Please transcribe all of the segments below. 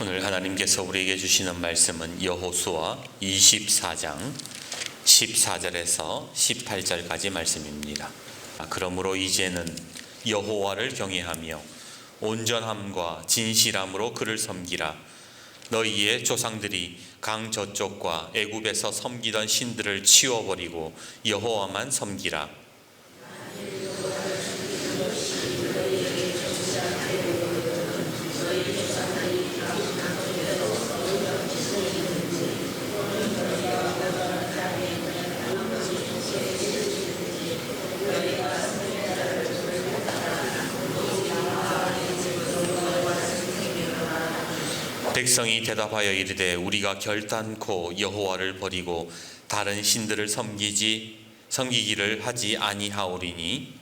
오늘 하나님께서 우리에게 주시는 말씀은 여호수아 24장 14절에서 18절까지 말씀입니다. 그러므로 이제는 여호와를 경외하며 온전함과 진실함으로 그를 섬기라. 너희의 조상들이 강 저쪽과 애굽에서 섬기던 신들을 치워버리고 여호와만 섬기라. 백성이 대답하여 이르되 우리가 결단코 여호와를 버리고 다른 신들을 섬기기를 하지 아니하오리니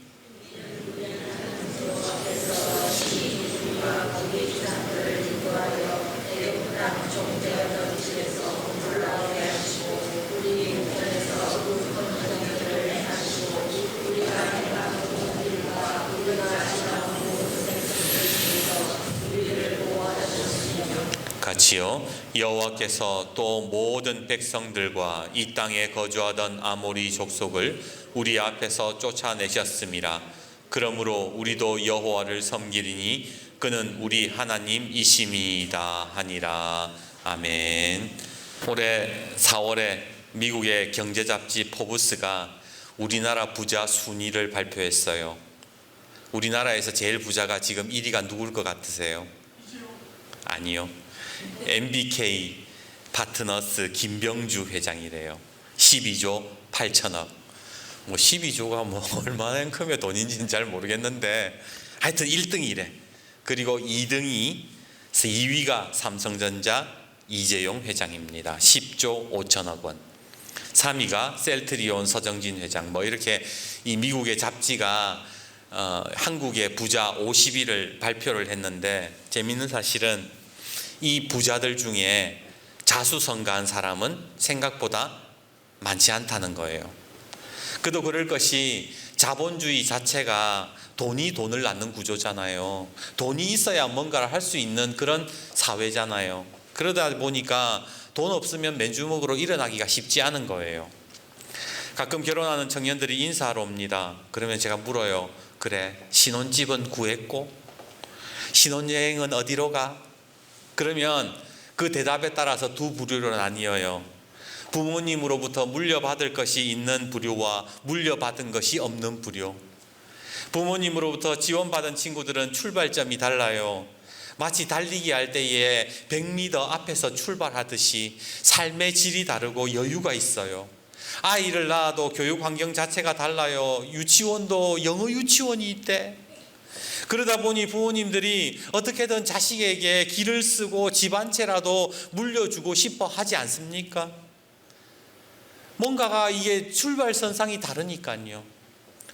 같이요. 여호와께서 또 모든 백성들과 이 땅에 거주하던 아모리 족속을 우리 앞에서 쫓아내셨음이라. 그러므로 우리도 여호와를 섬기리니 그는 우리 하나님이심이다 하니라. 아멘. 올해 4월에 미국의 경제 잡지 포브스가 우리나라 부자 순위를 발표했어요. 우리나라에서 제일 부자가 지금 1위가 누굴 것 같으세요? 아니요. MBK 파트너스 김병주 회장이래요. 12조 8천억. 12조가 얼마만큼의 돈인지는 잘 모르겠는데 하여튼 1등이래. 그리고 2위가 삼성전자 이재용 회장입니다. 10조 5천억 원. 3위가 셀트리온 서정진 회장. 이렇게 이 미국의 잡지가 한국의 부자 50위를 발표를 했는데 재미있는 사실은 이 부자들 중에 자수성가한 사람은 생각보다 많지 않다는 거예요. 그도 그럴 것이 자본주의 자체가 돈이 돈을 낳는 구조잖아요. 돈이 있어야 뭔가를 할 수 있는 그런 사회잖아요. 그러다 보니까 돈 없으면 맨주먹으로 일어나기가 쉽지 않은 거예요. 가끔 결혼하는 청년들이 인사하러 옵니다. 그러면 제가 물어요. 그래, 신혼집은 구했고? 신혼여행은 어디로 가? 그러면 그 대답에 따라서 두 부류로 나뉘어요. 부모님으로부터 물려받을 것이 있는 부류와 물려받은 것이 없는 부류. 부모님으로부터 지원받은 친구들은 출발점이 달라요. 마치 달리기 할 때에 100m 앞에서 출발하듯이 삶의 질이 다르고 여유가 있어요. 아이를 낳아도 교육 환경 자체가 달라요. 유치원도 영어 유치원이 있대. 그러다 보니 부모님들이 어떻게든 자식에게 길을 쓰고 집 한 채라도 물려주고 싶어 하지 않습니까? 뭔가가 이게 출발선상이 다르니까요.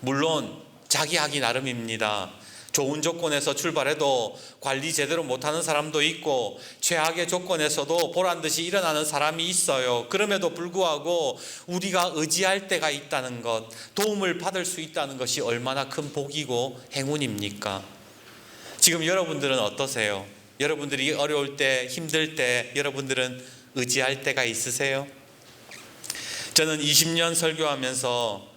물론 자기 하기 나름입니다. 좋은 조건에서 출발해도 관리 제대로 못하는 사람도 있고 최악의 조건에서도 보란듯이 일어나는 사람이 있어요. 그럼에도 불구하고 우리가 의지할 때가 있다는 것, 도움을 받을 수 있다는 것이 얼마나 큰 복이고 행운입니까? 지금 여러분들은 어떠세요? 여러분들이 어려울 때, 힘들 때 여러분들은 의지할 때가 있으세요? 저는 20년 설교하면서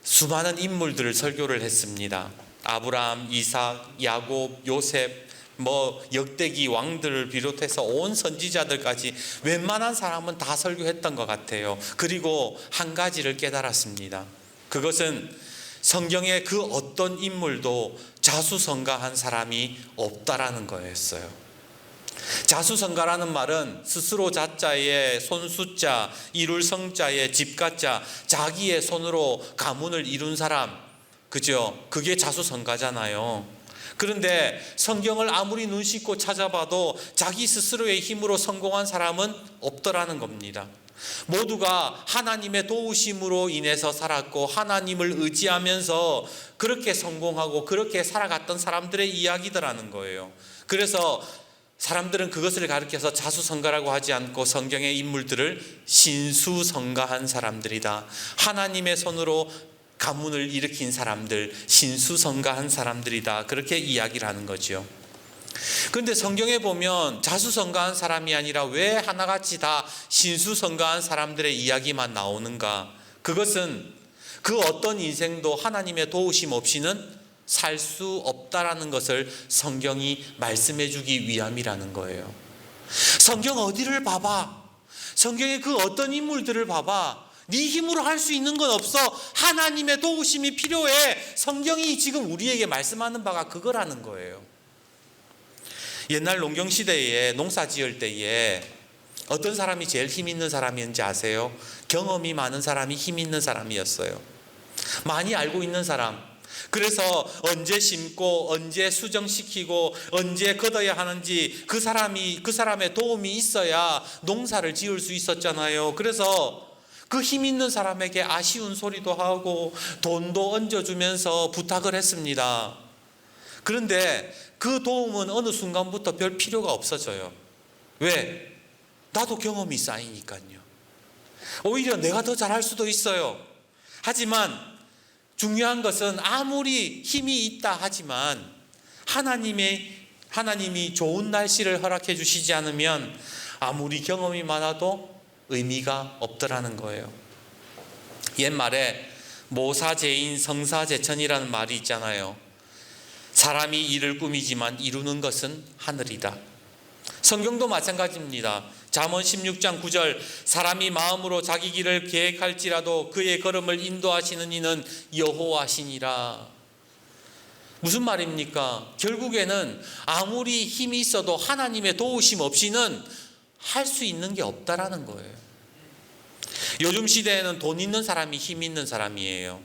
수많은 인물들을 설교를 했습니다. 아브라함, 이삭, 야곱, 요셉, 역대기 왕들을 비롯해서 온 선지자들까지 웬만한 사람은 다 설교했던 것 같아요. 그리고 한 가지를 깨달았습니다. 그것은 성경의 그 어떤 인물도 자수성가한 사람이 없다라는 거였어요. 자수성가라는 말은 스스로 자자에 손수자, 이룰 성자에 집가자, 자기의 손으로 가문을 이룬 사람, 그죠? 그게 자수성가잖아요. 그런데 성경을 아무리 눈 씻고 찾아봐도 자기 스스로의 힘으로 성공한 사람은 없더라는 겁니다. 모두가 하나님의 도우심으로 인해서 살았고 하나님을 의지하면서 그렇게 성공하고 그렇게 살아갔던 사람들의 이야기더라는 거예요. 그래서 사람들은 그것을 가리켜서 자수성가라고 하지 않고 성경의 인물들을 신수성가한 사람들이다. 하나님의 손으로 가문을 일으킨 사람들, 신수성가한 사람들이다. 그렇게 이야기를 하는 거죠. 그런데 성경에 보면 자수성가한 사람이 아니라 왜 하나같이 다 신수성가한 사람들의 이야기만 나오는가? 그것은 그 어떤 인생도 하나님의 도우심 없이는 살 수 없다라는 것을 성경이 말씀해 주기 위함이라는 거예요. 성경 어디를 봐봐. 성경의 그 어떤 인물들을 봐봐. 네 힘으로 할 수 있는 건 없어. 하나님의 도우심이 필요해. 성경이 지금 우리에게 말씀하는 바가 그거라는 거예요. 옛날 농경시대에 농사 지을 때에 어떤 사람이 제일 힘 있는 사람이었는지 아세요? 경험이 많은 사람이 힘 있는 사람이었어요. 많이 알고 있는 사람. 그래서 언제 심고 언제 수정시키고 언제 걷어야 하는지 그 사람의 도움이 있어야 농사를 지을 수 있었잖아요. 그래서 그 힘 있는 사람에게 아쉬운 소리도 하고 돈도 얹어주면서 부탁을 했습니다. 그런데 그 도움은 어느 순간부터 별 필요가 없어져요. 왜? 나도 경험이 쌓이니까요. 오히려 내가 더 잘할 수도 있어요. 하지만 중요한 것은 아무리 힘이 있다 하지만 하나님이 좋은 날씨를 허락해 주시지 않으면 아무리 경험이 많아도 의미가 없더라는 거예요. 옛말에 모사제인 성사제천이라는 말이 있잖아요. 사람이 일을 꾸미지만 이루는 것은 하늘이다. 성경도 마찬가지입니다. 잠언 16장 9절 사람이 마음으로 자기 길을 계획할지라도 그의 걸음을 인도하시는 이는 여호와시니라. 무슨 말입니까? 결국에는 아무리 힘이 있어도 하나님의 도우심 없이는 할 수 있는 게 없다라는 거예요. 요즘 시대에는 돈 있는 사람이 힘 있는 사람이에요.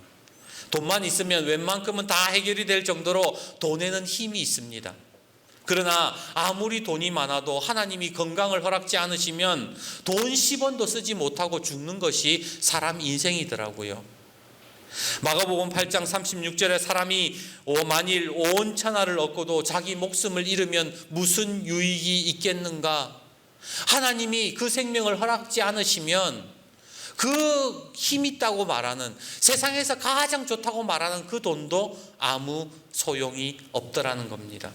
돈만 있으면 웬만큼은 다 해결이 될 정도로 돈에는 힘이 있습니다. 그러나 아무리 돈이 많아도 하나님이 건강을 허락지 않으시면 돈 10원도 쓰지 못하고 죽는 것이 사람 인생이더라고요. 마가복음 8장 36절에 사람이 만일 온 천하를 얻고도 자기 목숨을 잃으면 무슨 유익이 있겠는가? 하나님이 그 생명을 허락지 않으시면 그 힘 있다고 말하는 세상에서 가장 좋다고 말하는 그 돈도 아무 소용이 없더라는 겁니다.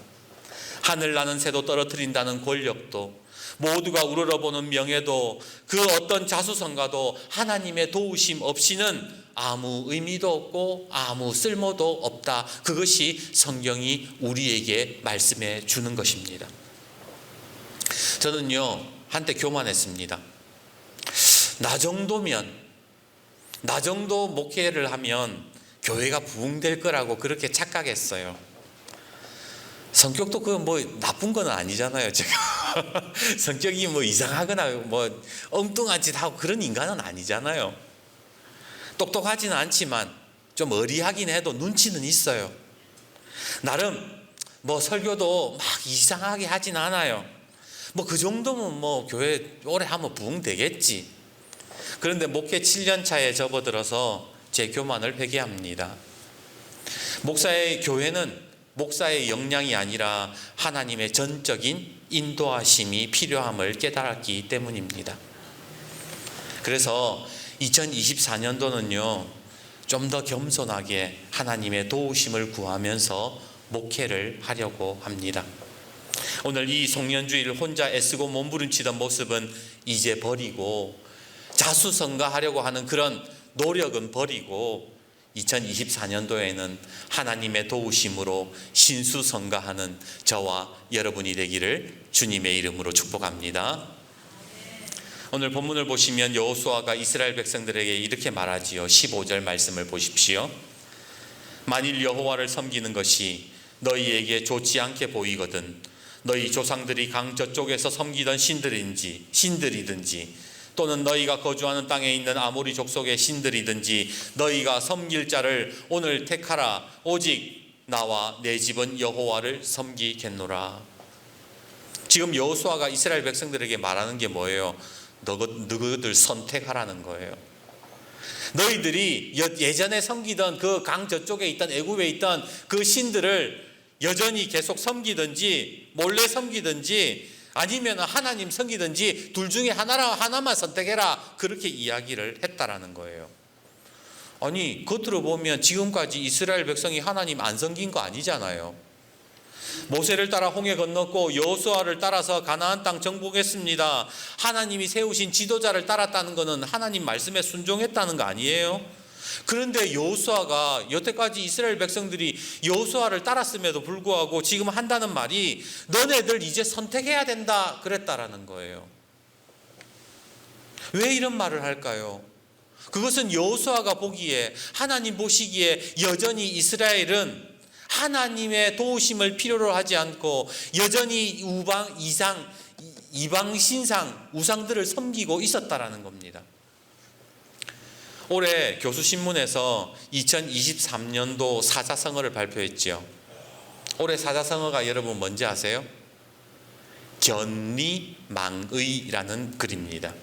하늘 나는 새도 떨어뜨린다는 권력도 모두가 우러러보는 명예도 그 어떤 자수성가도 하나님의 도우심 없이는 아무 의미도 없고 아무 쓸모도 없다. 그것이 성경이 우리에게 말씀해 주는 것입니다. 저는요 한때 교만했습니다. 나 정도 목회를 하면 교회가 부흥될 거라고 그렇게 착각했어요. 성격도 나쁜 건 아니잖아요. 제가 성격이 이상하거나 엉뚱한 짓 하고 그런 인간은 아니잖아요. 똑똑하지는 않지만 좀 어리하긴 해도 눈치는 있어요. 나름 설교도 막 이상하게 하진 않아요. 그 정도면 교회 오래 하면 부흥되겠지. 그런데 목회 7년 차에 접어들어서 제 교만을 회개합니다. 교회는 목사의 역량이 아니라 하나님의 전적인 인도하심이 필요함을 깨달았기 때문입니다. 그래서 2024년도는요 좀 더 겸손하게 하나님의 도우심을 구하면서 목회를 하려고 합니다. 오늘 이 송년주일을 혼자 애쓰고 몸부림치던 모습은 이제 버리고 자수성가하려고 하는 그런 노력은 버리고 2024년도에는 하나님의 도우심으로 신수성가하는 저와 여러분이 되기를 주님의 이름으로 축복합니다. 오늘 본문을 보시면 여호수아가 이스라엘 백성들에게 이렇게 말하지요. 15절 말씀을 보십시오. 만일 여호와를 섬기는 것이 너희에게 좋지 않게 보이거든 너희 조상들이 강 저쪽에서 섬기던 신들이든지 또는 너희가 거주하는 땅에 있는 아모리 족속의 신들이든지 너희가 섬길 자를 오늘 택하라. 오직 나와 내 집은 여호와를 섬기겠노라. 지금 여호수아가 이스라엘 백성들에게 말하는 게 뭐예요? 너희들 선택하라는 거예요. 너희들이 예전에 섬기던 그 강 저쪽에 있던 애굽에 있던 그 신들을 여전히 계속 섬기든지 몰래 섬기든지 아니면 하나님 섬기든지 둘 중에 하나만 선택해라. 그렇게 이야기를 했다라는 거예요. 아니 겉으로 보면 지금까지 이스라엘 백성이 하나님 안 섬긴 거 아니잖아요. 모세를 따라 홍해 건넜고 여호수아를 따라서 가나안 땅 정복했습니다. 하나님이 세우신 지도자를 따랐다는 것은 하나님 말씀에 순종했다는 거 아니에요? 그런데 여호수아가 여태까지 이스라엘 백성들이 여호수아를 따랐음에도 불구하고 지금 한다는 말이 너네들 이제 선택해야 된다 그랬다라는 거예요. 왜 이런 말을 할까요? 그것은 여호수아가 보기에, 하나님 보시기에 여전히 이스라엘은 하나님의 도우심을 필요로 하지 않고 여전히 이방 신상 우상들을 섬기고 있었다라는 겁니다. 올해 교수신문에서 2023년도 사자성어를 발표했죠. 올해 사자성어가 여러분 뭔지 아세요? 견리망의라는 글입니다.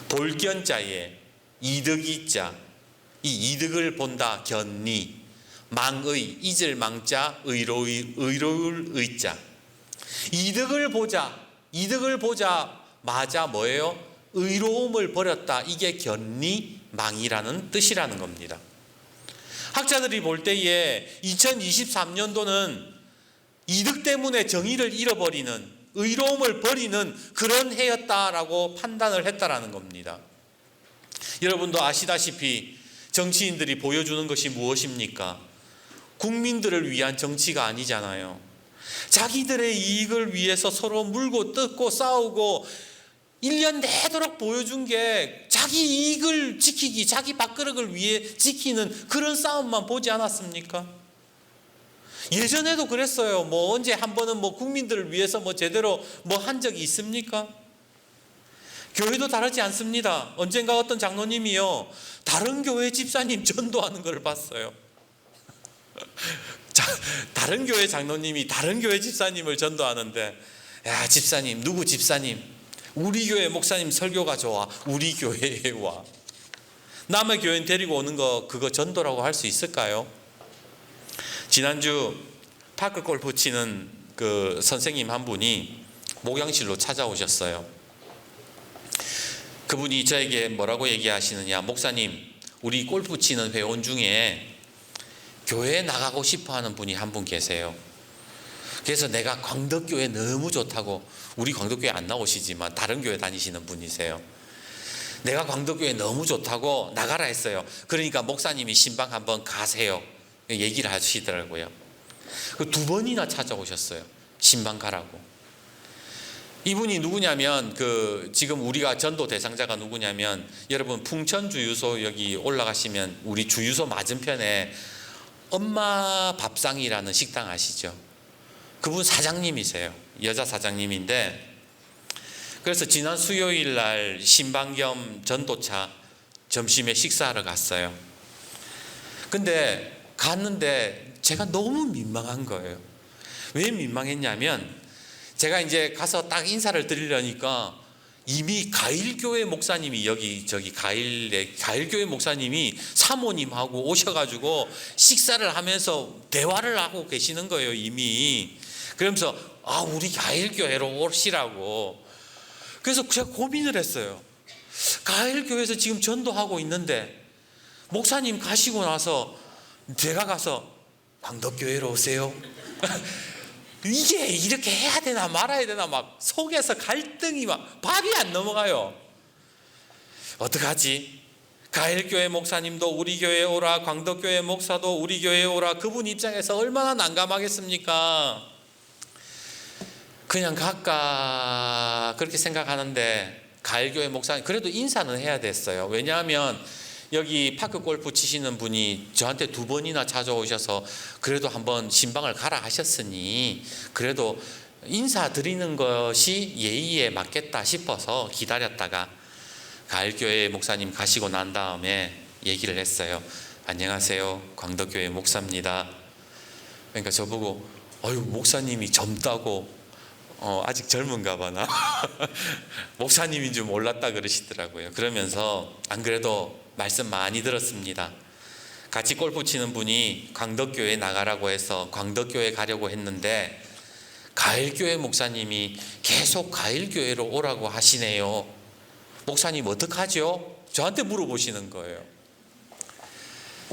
볼견자에 이득이자, 이 이득을 본다 견리, 망의 잊을 망자, 의로울 의자. 이득을 보자 맞아 뭐예요? 의로움을 버렸다. 이게 견리망이라는 뜻이라는 겁니다. 학자들이 볼 때에 2023년도는 이득 때문에 정의를 잃어버리는, 의로움을 버리는 그런 해였다라고 판단을 했다라는 겁니다. 여러분도 아시다시피 정치인들이 보여주는 것이 무엇입니까? 국민들을 위한 정치가 아니잖아요. 자기들의 이익을 위해서 서로 물고 뜯고 싸우고 1년 내도록 보여준 게 자기 이익을 지키기, 자기 밥그릇을 위해 지키는 그런 싸움만 보지 않았습니까? 예전에도 그랬어요. 언제 한 번은 국민들을 위해서 제대로 한 적이 있습니까? 교회도 다르지 않습니다. 언젠가 어떤 장로님이요, 다른 교회 집사님 전도하는 걸 봤어요. 다른 교회 장로님이 다른 교회 집사님을 전도하는데, 야, 집사님, 누구 집사님, 우리 교회 목사님 설교가 좋아, 우리 교회에 와. 남의 교인 데리고 오는 거 그거 전도라고 할 수 있을까요? 지난주 파크 골프 치는 그 선생님 한 분이 목양실로 찾아오셨어요. 그분이 저에게 뭐라고 얘기하시느냐, 목사님, 우리 골프 치는 회원 중에 교회에 나가고 싶어 하는 분이 한 분 계세요. 그래서 내가 광덕교회 너무 좋다고, 우리 광덕교회 안 나오시지만 다른 교회 다니시는 분이세요. 내가 광덕교회 너무 좋다고 나가라 했어요. 그러니까 목사님이 신방 한번 가세요 얘기를 하시더라고요. 2번이나 찾아오셨어요. 신방 가라고. 이분이 누구냐면, 지금 우리가 전도 대상자가 누구냐면, 여러분 풍천 주유소 여기 올라가시면 우리 주유소 맞은편에 엄마 밥상이라는 식당 아시죠? 그분 사장님이세요. 여자 사장님인데, 그래서 지난 수요일 날 신방 겸 전도차 점심에 식사하러 갔어요. 근데 갔는데 제가 너무 민망한 거예요. 왜 민망했냐면, 제가 이제 가서 딱 인사를 드리려니까 이미 가일교회 목사님이 가일교회 목사님이 사모님하고 오셔가지고 식사를 하면서 대화를 하고 계시는 거예요, 이미. 그러면서 우리 가일교회로 오시라고. 그래서 제가 고민을 했어요. 가일교회에서 지금 전도하고 있는데 목사님 가시고 나서 제가 가서 광덕교회로 오세요. 이게 이렇게 해야 되나 말아야 되나 막 속에서 갈등이 밥이 안 넘어가요. 어떡하지? 가일교회 목사님도 우리 교회에 오라, 광덕교회 목사도 우리 교회에 오라. 그분 입장에서 얼마나 난감하겠습니까? 그냥 갈까 그렇게 생각하는데, 가일교회 목사님 그래도 인사는 해야 됐어요. 왜냐하면 여기 파크 골프 치시는 분이 저한테 2번이나 찾아오셔서 그래도 한번 신방을 가라 하셨으니 그래도 인사드리는 것이 예의에 맞겠다 싶어서 기다렸다가 가일교회 목사님 가시고 난 다음에 얘기를 했어요. 안녕하세요, 광덕교회 목사입니다. 그러니까 저보고 목사님이 젊다고 아직 젊은가 봐나 목사님인 줄 몰랐다 그러시더라고요. 그러면서 안 그래도 말씀 많이 들었습니다. 같이 골프 치는 분이 광덕교회 나가라고 해서 광덕교회 가려고 했는데 가일교회 목사님이 계속 가일교회로 오라고 하시네요. 목사님 어떡하죠? 저한테 물어보시는 거예요.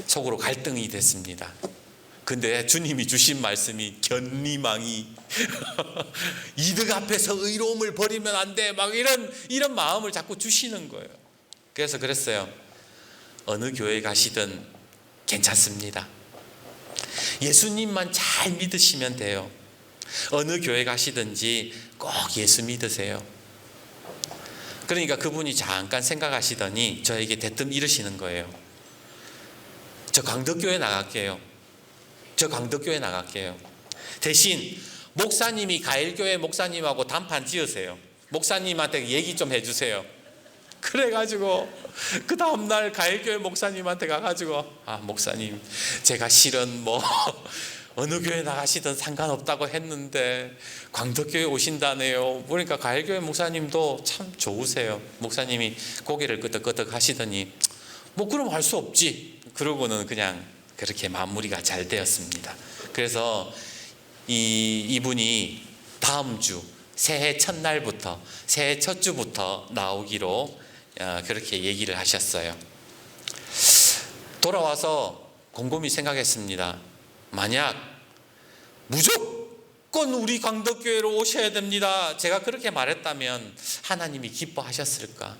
속으로 갈등이 됐습니다. 근데 주님이 주신 말씀이 견리망이 이득 앞에서 의로움을 버리면 안 돼. 막 이런 마음을 자꾸 주시는 거예요. 그래서 그랬어요. 어느 교회 가시든 괜찮습니다. 예수님만 잘 믿으시면 돼요. 어느 교회 가시든지 꼭 예수 믿으세요. 그러니까 그분이 잠깐 생각하시더니 저에게 대뜸 이러시는 거예요. 저 강덕교회 나갈게요. 대신 목사님이 가일교회 목사님하고 단판 지으세요. 목사님한테 얘기 좀 해주세요. 그래가지고 그 다음날 가일교회 목사님한테 가가지고 목사님, 제가 실은 어느 교회 나가시든 상관없다고 했는데 광덕교회 오신다네요. 그러니까 가일교회 목사님도 참 좋으세요. 목사님이 고개를 끄덕끄덕 하시더니 그럼 할 수 없지. 그러고는 그냥 그렇게 마무리가 잘 되었습니다. 그래서 이분이 다음 주 새해 첫날부터, 새해 첫 주부터 나오기로 그렇게 얘기를 하셨어요. 돌아와서 곰곰이 생각했습니다. 만약 무조건 우리 광덕교회로 오셔야 됩니다, 제가 그렇게 말했다면 하나님이 기뻐하셨을까?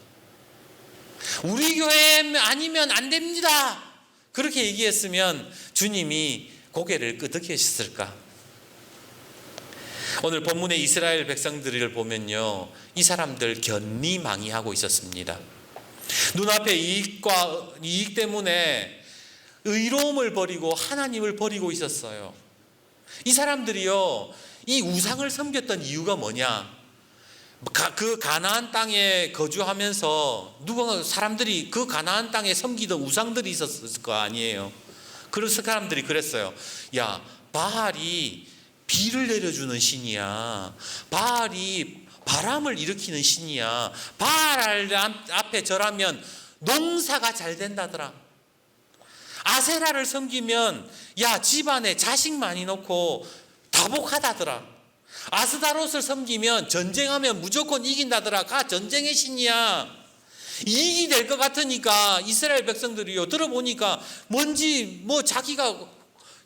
우리 교회 아니면 안 됩니다, 그렇게 얘기했으면 주님이 고개를 끄덕이셨을까? 오늘 본문의 이스라엘 백성들을 보면요, 이 사람들 견리망이하고 있었습니다. 눈앞에 이익 때문에 의로움을 버리고 하나님을 버리고 있었어요. 이 사람들이요, 이 우상을 섬겼던 이유가 뭐냐? 그 가나안 땅에 거주하면서 사람들이 그 가나안 땅에 섬기던 우상들이 있었을 거 아니에요. 그래서 사람들이 그랬어요. 야, 바알이 비를 내려주는 신이야. 바알이 바람을 일으키는 신이야. 바알 앞에 절하면 농사가 잘 된다더라. 아세라를 섬기면 집안에 자식 많이 놓고 다복하다더라. 아스다롯을 섬기면 전쟁하면 무조건 이긴다더라. 전쟁의 신이야. 이익이 될 것 같으니까 이스라엘 백성들이요, 들어보니까 뭔지 자기가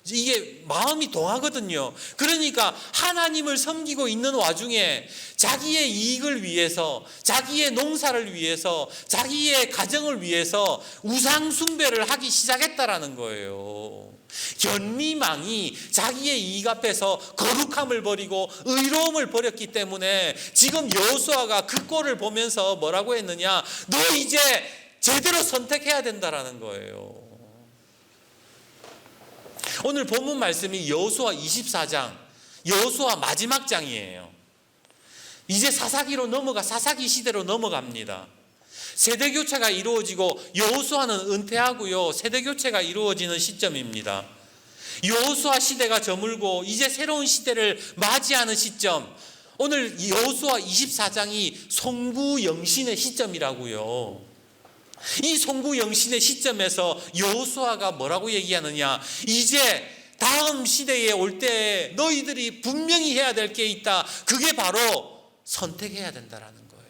이게 마음이 동하거든요. 그러니까 하나님을 섬기고 있는 와중에 자기의 이익을 위해서, 자기의 농사를 위해서, 자기의 가정을 위해서 우상 숭배를 하기 시작했다라는 거예요. 견리망이 자기의 이익 앞에서 거룩함을 버리고 의로움을 버렸기 때문에 지금 여호수아가 그 꼴을 보면서 뭐라고 했느냐? 너 이제 제대로 선택해야 된다라는 거예요. 오늘 본문 말씀이 여호수아 24장, 여호수아 마지막 장이에요. 이제 사사기 시대로 넘어갑니다. 세대 교체가 이루어지고 여호수아는 은퇴하고요, 세대 교체가 이루어지는 시점입니다. 여호수아 시대가 저물고 이제 새로운 시대를 맞이하는 시점. 오늘 여호수아 24장이 송구영신의 시점이라고요. 이 송구영신의 시점에서 여호수아가 뭐라고 얘기하느냐? 이제 다음 시대에 올 때 너희들이 분명히 해야 될 게 있다. 그게 바로 선택해야 된다라는 거예요.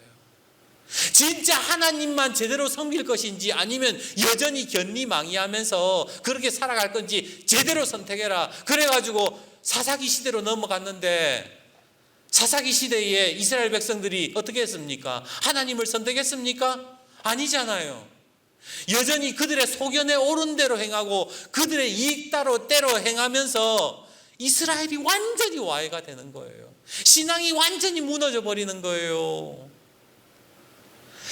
진짜 하나님만 제대로 섬길 것인지 아니면 여전히 견리망이하면서 그렇게 살아갈 건지 제대로 선택해라. 그래가지고 사사기 시대로 넘어갔는데, 사사기 시대에 이스라엘 백성들이 어떻게 했습니까? 하나님을 선택했습니까? 아니잖아요. 여전히 그들의 소견에 옳은 대로 행하고 그들의 이익 대로 행하면서 이스라엘이 완전히 와해가 되는 거예요. 신앙이 완전히 무너져 버리는 거예요.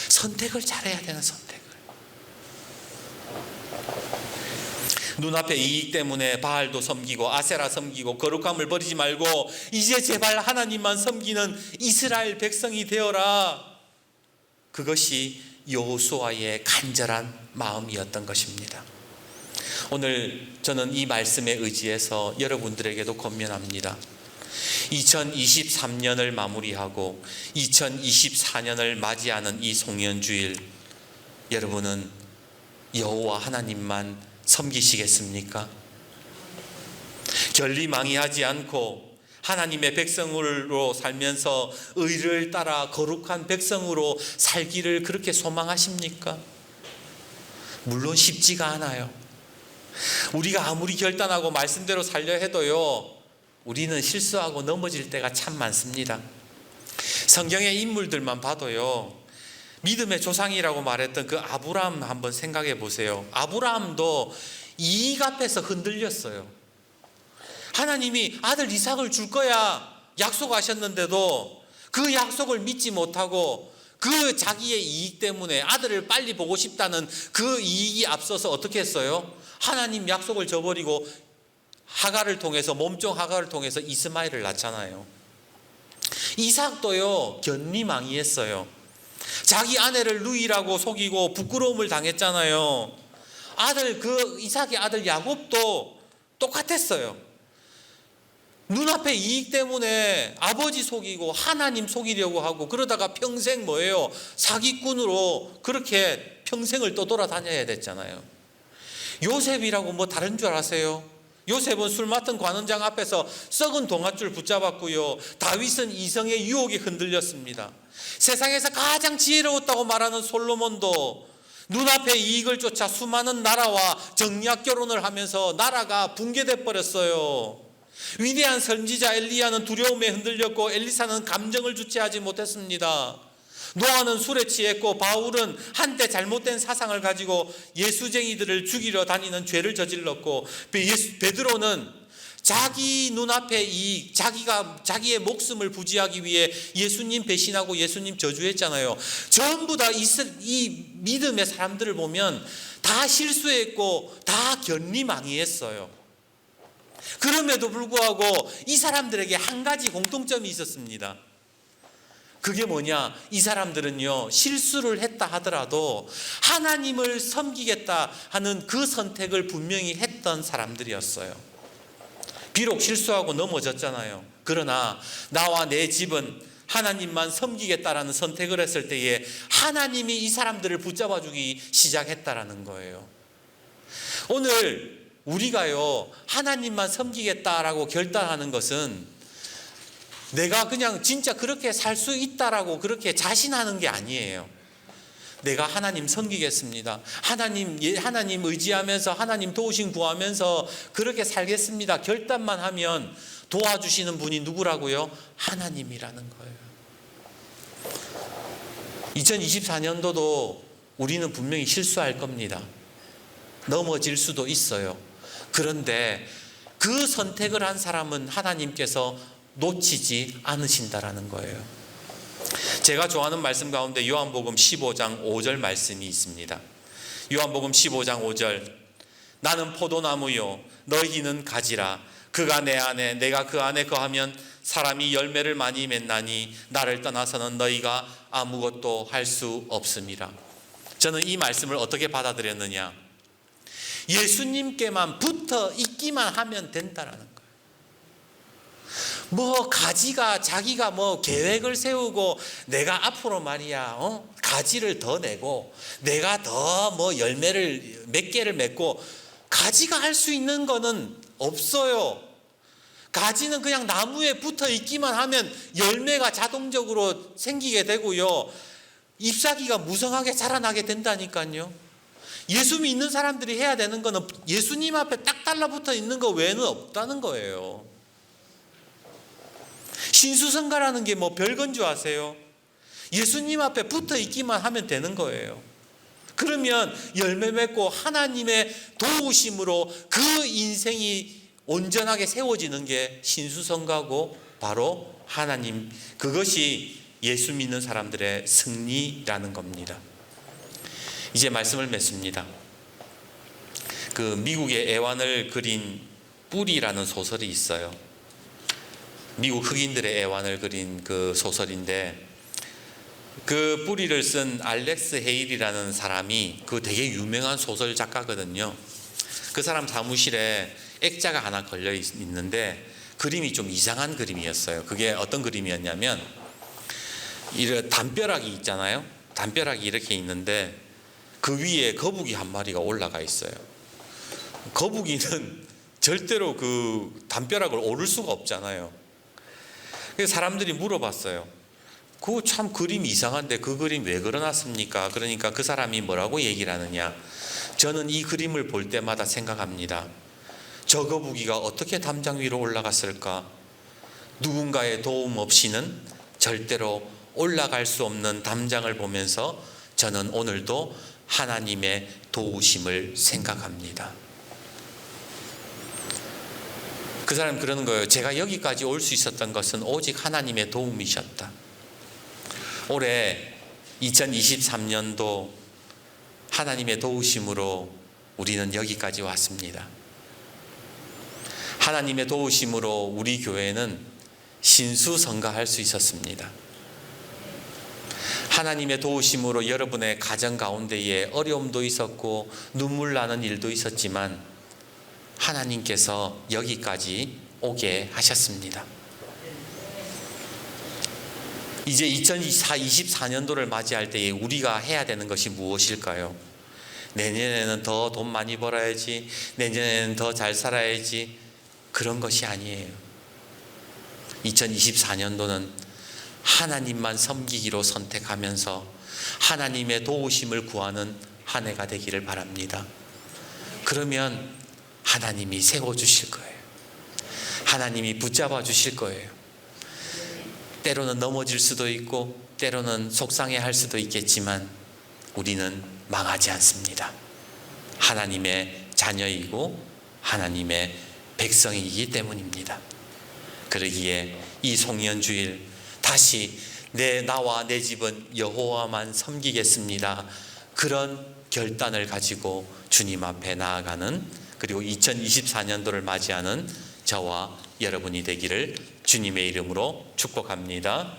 선택을 잘해야 되는 선택을. 눈앞에 이익 때문에 바알도 섬기고 아세라 섬기고 거룩함을 버리지 말고 이제 제발 하나님만 섬기는 이스라엘 백성이 되어라. 그것이 여호수아의 간절한 마음이었던 것입니다. 오늘 저는 이 말씀에 의지해서 여러분들에게도 권면합니다. 2023년을 마무리하고 2024년을 맞이하는 이 송년주일, 여러분은 여호와 하나님만 섬기시겠습니까? 견리망이하지 않고 하나님의 백성으로 살면서 의를 따라 거룩한 백성으로 살기를 그렇게 소망하십니까? 물론 쉽지가 않아요. 우리가 아무리 결단하고 말씀대로 살려 해도요, 우리는 실수하고 넘어질 때가 참 많습니다. 성경의 인물들만 봐도요, 믿음의 조상이라고 말했던 그 아브라함 한번 생각해 보세요. 아브라함도 이익 앞에서 흔들렸어요. 하나님이 아들 이삭을 줄 거야 약속하셨는데도 그 약속을 믿지 못하고 그 자기의 이익 때문에 아들을 빨리 보고 싶다는 그 이익이 앞서서 어떻게 했어요? 하나님 약속을 저버리고 하갈을 통해서, 몸종 하갈을 통해서 이스마엘을 낳잖아요. 이삭도요, 견리망이했어요. 자기 아내를 누이라고 속이고 부끄러움을 당했잖아요. 이삭의 아들 야곱도 똑같았어요. 눈앞에 이익 때문에 아버지 속이고 하나님 속이려고 하고, 그러다가 평생 뭐예요? 사기꾼으로 그렇게 평생을 떠돌아다녀야 됐잖아요. 요셉이라고 뭐 다른 줄 아세요? 요셉은 술 맡은 관원장 앞에서 썩은 동아줄 붙잡았고요, 다윗은 이성의 유혹에 흔들렸습니다. 세상에서 가장 지혜로웠다고 말하는 솔로몬도 눈앞에 이익을 쫓아 수많은 나라와 정략 결혼을 하면서 나라가 붕괴돼 버렸어요. 위대한 선지자 엘리야는 두려움에 흔들렸고 엘리사는 감정을 주체하지 못했습니다. 노아는 술에 취했고 바울은 한때 잘못된 사상을 가지고 예수쟁이들을 죽이러 다니는 죄를 저질렀고, 베드로는 자기 눈앞에 자기의 목숨을 부지하기 위해 예수님 배신하고 예수님 저주했잖아요. 전부 다 이 믿음의 사람들을 보면 다 실수했고 다 견리망이했어요. 그럼에도 불구하고 이 사람들에게 한 가지 공통점이 있었습니다. 그게 뭐냐? 이 사람들은요, 실수를 했다 하더라도 하나님을 섬기겠다 하는 그 선택을 분명히 했던 사람들이었어요. 비록 실수하고 넘어졌잖아요. 그러나 나와 내 집은 하나님만 섬기겠다라는 선택을 했을 때에 하나님이 이 사람들을 붙잡아 주기 시작했다라는 거예요. 오늘 우리가요, 하나님만 섬기겠다라고 결단하는 것은 내가 그냥 진짜 그렇게 살 수 있다라고 그렇게 자신하는 게 아니에요. 내가 하나님 섬기겠습니다. 하나님 의지하면서 하나님 도우심 구하면서 그렇게 살겠습니다. 결단만 하면 도와주시는 분이 누구라고요? 하나님이라는 거예요. 2024년도도 우리는 분명히 실수할 겁니다. 넘어질 수도 있어요. 그런데 그 선택을 한 사람은 하나님께서 놓치지 않으신다라는 거예요. 제가 좋아하는 말씀 가운데 요한복음 15장 5절 말씀이 있습니다. 요한복음 15장 5절, 나는 포도나무요 너희는 가지라. 그가 내 안에 내가 그 안에 거하면 사람이 열매를 많이 맺나니 나를 떠나서는 너희가 아무것도 할 수 없음이라. 저는 이 말씀을 어떻게 받아들였느냐, 예수님께만 붙어 있기만 하면 된다라는 거예요. 뭐 가지가 자기가 뭐 계획을 세우고 내가 앞으로 말이야 가지를 더 내고 내가 더 뭐 열매를 몇 개를 맺고, 가지가 할 수 있는 거는 없어요. 가지는 그냥 나무에 붙어 있기만 하면 열매가 자동적으로 생기게 되고요, 잎사귀가 무성하게 자라나게 된다니까요. 예수 믿는 사람들이 해야 되는 거는 예수님 앞에 딱 달라붙어 있는 거 외에는 없다는 거예요. 신수성가라는 게 뭐 별건 줄 아세요? 예수님 앞에 붙어 있기만 하면 되는 거예요. 그러면 열매 맺고 하나님의 도우심으로 그 인생이 온전하게 세워지는 게 신수성가고 바로 하나님, 그것이 예수 믿는 사람들의 승리라는 겁니다. 이제 말씀을 맺습니다. 그 미국의 애완을 그린 뿌리라는 소설이 있어요. 미국 흑인들의 애완을 그린 그 소설인데, 그 뿌리를 쓴 알렉스 헤일이라는 사람이 그 되게 유명한 소설 작가거든요. 그 사람 사무실에 액자가 하나 걸려 있는데 그림이 좀 이상한 그림이었어요. 그게 어떤 그림이었냐면, 이런 담벼락이 있잖아요. 담벼락이 이렇게 있는데 그 위에 거북이 한 마리가 올라가 있어요. 거북이는 절대로 그 담벼락을 오를 수가 없잖아요. 그래서 사람들이 물어봤어요. 그거 참 그림이 이상한데 그 그림 왜 그려놨습니까? 그러니까 그 사람이 뭐라고 얘기를 하느냐, 저는 이 그림을 볼 때마다 생각합니다. 저 거북이가 어떻게 담장 위로 올라갔을까? 누군가의 도움 없이는 절대로 올라갈 수 없는 담장을 보면서 저는 오늘도 하나님의 도우심을 생각합니다. 그 사람 그러는 거예요. 제가 여기까지 올 수 있었던 것은 오직 하나님의 도움이셨다. 올해 2023년도 하나님의 도우심으로 우리는 여기까지 왔습니다. 하나님의 도우심으로 우리 교회는 신수성가할 수 있었습니다. 하나님의 도우심으로 여러분의 가정 가운데에 어려움도 있었고 눈물 나는 일도 있었지만 하나님께서 여기까지 오게 하셨습니다. 이제 2024년도를 맞이할 때에 우리가 해야 되는 것이 무엇일까요? 내년에는 더 돈 많이 벌어야지, 내년에는 더 잘 살아야지, 그런 것이 아니에요. 2024년도는 하나님만 섬기기로 선택하면서 하나님의 도우심을 구하는 한 해가 되기를 바랍니다. 그러면 하나님이 세워주실 거예요. 하나님이 붙잡아 주실 거예요. 때로는 넘어질 수도 있고 때로는 속상해할 수도 있겠지만 우리는 망하지 않습니다. 하나님의 자녀이고 하나님의 백성이기 때문입니다. 그러기에 이 송년주일 다시 나와 내 집은 여호와만 섬기겠습니다. 그런 결단을 가지고 주님 앞에 나아가는, 그리고 2024년도를 맞이하는 저와 여러분이 되기를 주님의 이름으로 축복합니다.